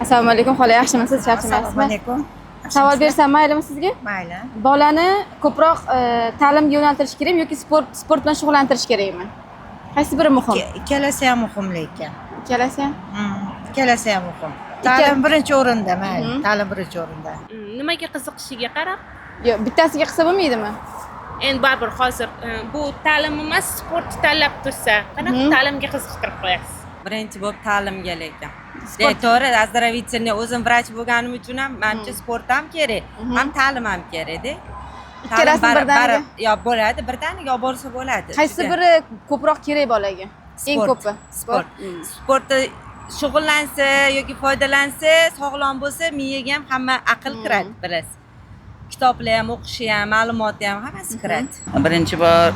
Assalomu alaykum, xola, yaxshimisiz? Assalomu Charchamayapsizmi? alaykum. Savol bersam maylimi sizga? Mayli. Bolani ko'proq ta'limga yo'naltirish kerakmi yoki sport bilan shug'ullantirish kerakmi? Qaysi biri muhim? Ikkalasi ham muhim lekin. Ikkalasi ham? Ikkalasi ham muhim. Ta'lim birinchi o'rinda, mayli. Ta'lim birinchi o'rinda. Nimaga qiziqishiga qarab, Yo'q, bittasiga qilsa bo'lmaydimi? endi baribir hozir bu ta'lim emas, sport tanlab tursa, qanaqa ta'limga qiziqtirib qo'yasiz? Birinchi bo'lib ta'limga lekin. To'g'ri, оздоровительный o'zim vrach bo'lganim uchun ham menimcha sport ham kerak, ham ta'lim ham kerak-da. Ikkalasi birdaniga? Yo bo'ladi, birdaniga olib borsa bo'ladi. Qaysi biri ko'proq kerak bolaga? Eng ko'pi. Sport. Sportda shug'ullansa yoki foydalansa, sog'lom bo'lsa, miyaga ham hamma aql kiradi biroz. Kitoblar ham, o'qishi ham, ma'lumoti ham hammasi kiradi. Birinchi bor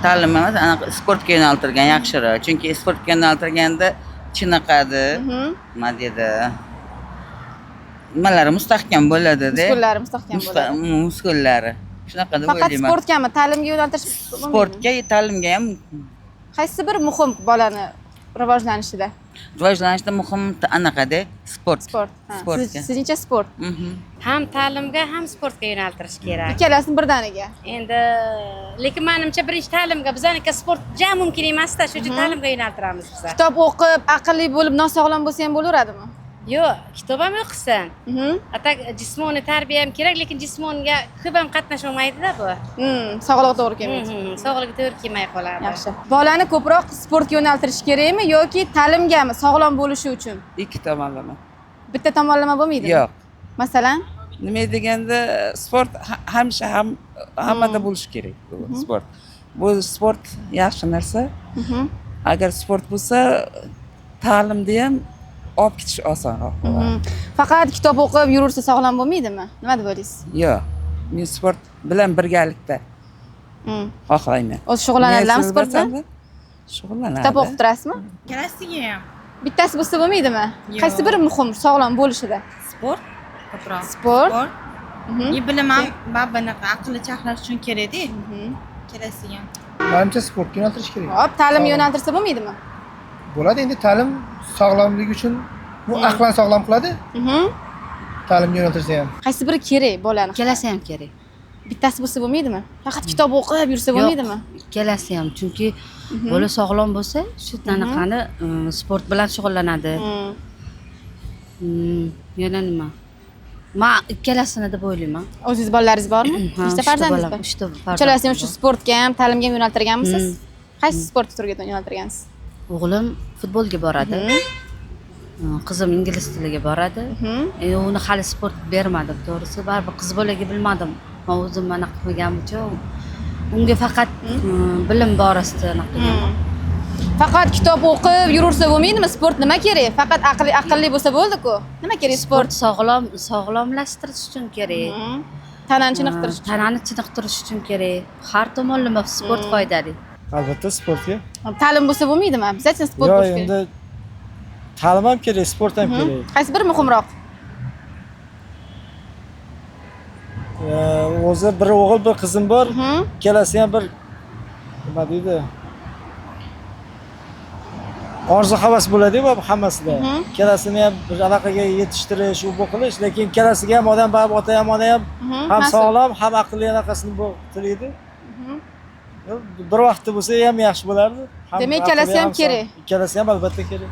ta'lim emas, anaqa sportga yo'naltirgan yaxshiroq. Chunki sportga yo'naltirganda chiniqadi. Nima deydi? Nimalari mustahkam bo'ladi-da. Muskullari mustahkam bo'ladi. Muskullari. Shunaqa deb Faqat o'ylayman. sportgami, ta'limga yo'naltirish bo'lmaydimi? Sportga, ta'limga ham Qaysi biri muhim bolani rivojlanishida? rivojlanishda muhim anaqada sport. Sport. Sportga. Sizningcha sport. Ham ta'limga, ham sportga yo'naltirish kerak. Ikkalasini birdaniga. Endi lekin menimcha birinchi ta'limga, bizaniki sport ja mumkin emas-da, shuning uchun ta'limga yo'naltiramiz biz. Kitob o'qib, aqlli bo'lib, nosog'lom bo'lsa ham bo'laveradimi? Yo'q, kitob ham o'qisin. Atak jismoniy tarbiya ham kerak, lekin jismonga ko'p ham qatnasha olmaydi-da bu. Sog'liq to'g'ri kelmaydi. Sog'liq to'g'ri kelmay qoladi. Yaxshi. Bolani ko'proq sportga yo'naltirish kerakmi yoki ta'limgami, sog'lom bo'lishi uchun? Ikki tomonlama. Bitta tomonlama bo'lmaydimi? Yo'q. Masalan, Nima deganda sport hamisha hammada bo'lishi kerak. Sport. Bu sport yaxshi narsa. Agar sport bo'lsa, ta'limda ham olib ketish osonroq bo'ladi. faqat kitob o'qib yurursa sog'lom bo'lmaydimi? Nima deb o'ylaysiz? Yo'q. Men sport bilan birgalikda xohlayman. O'zi shug'ullanadimi sport bilan? Shug'ullanadi. Kitob o'qib turasizmi? Ikkalasiga ham. Bittasi bo'lsa bo'lmaydimi? Qaysi biri muhim sog'lom bo'lishida? Sport ko'proq. Sport. Bilim ham bunaqa aqlli chaqnash uchun kerak-da. Ikkalasiga ham. Menimcha sportga yo'naltirish kerak. Hop, ta'limga yo'naltirsa bo'lmaydimi? Bo'ladi, endi ta'lim sog'lomlik uchun bu aqlan sog'lom qiladi. Ta'limga yo'naltirsa ham. Qaysi biri kerak bolani? Ikkalasi ham kerak. Bittasi bo'lsa bo'lmaydimi? Faqat kitob o'qib yursa bo'lmaydimi? Ikkalasi ham, chunki bola sog'lom bo'lsa, shu anaqani sport bilan shug'ullanadi. Yana nima? Men ikkalasini deb o'ylayman. O'zingiz bolalaringiz bormi? Nechta farzandingiz bor? 3 ta farzand. Uchalasi ham shu sportga ham, ta'limga ham yo'naltirganmisiz? Qaysi sport turiga yo'naltirgansiz? O'g'lim futbolga boradi. Qizim ingliz tiliga boradi. Uni hali sport bermadim, to'g'risi. Baribir qiz bolaga bilmadim. Men o'zim mana qilmaganim uchun unga faqat bilim borasida qilganman. Faqat kitob o'qib yurursa bo'lmaydimi? Sport nima kerak? Faqat aqlli bo'lsa bo'ldi-ku. Nima kerak sport? Sog'lomlashtirish uchun kerak. Tanani chiniqtirish uchun. Tanani chiniqtirish uchun kerak. Har tomonlama sport foydali. Albatta sportga. Ta'lim bo'lsa bo'lmaydimi? Bizcha sport bo'lishi kerak. Endi ta'lim ham kerak, sport ham kerak. Qaysi biri muhimroq? O'zi bir o'g'il, bir qizim bor. Ikkalasi ham bir nima deydi? Orzu havas bo'ladi-ku hammasida. Ikkalasini ham bir anaqaga yetishtirish, bu qilish, lekin ikkalasiga ham odam baribir ota ham ona ham sog'lom, ham aqlli anaqasini bu tilaydi. Bir vaqtda bo'lsa ham yaxshi bo'lardi. Demak, ikkalasi ham kerak. Ikkalasi ham albatta kerak.